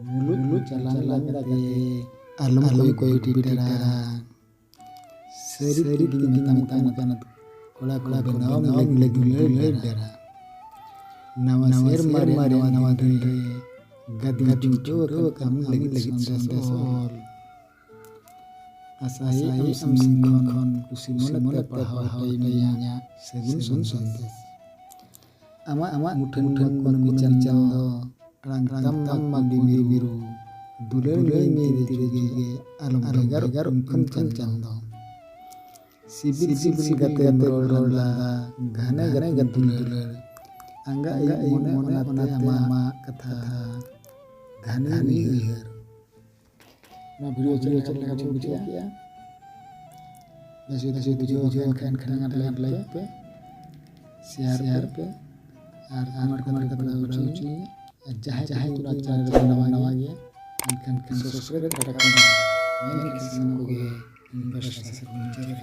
मुलुक चलान लगते अलम कोई टिटरा सरी की मिता कोड़ा कोड़ा बनाव लगी डरा नवा शेर मारे नवा दिन रे गदी चुटो कम लगी संदेश और asai am singkon kusimon pahau nya segun sandes ama mutan kon cando rang tam mandi biru duler ngi dirige alam gar kun cando sibir gate rola घने गदुलर angga mone ama kata घने विहर ना वीडियो चल लगा बुझिया वैसे video Khan like पे share पे और कमेंट करना चाहिए जहाँ तुरा चैनल नवा गया खान सब्सक्राइब करना मैं किसी को भी इंटरेस्ट है।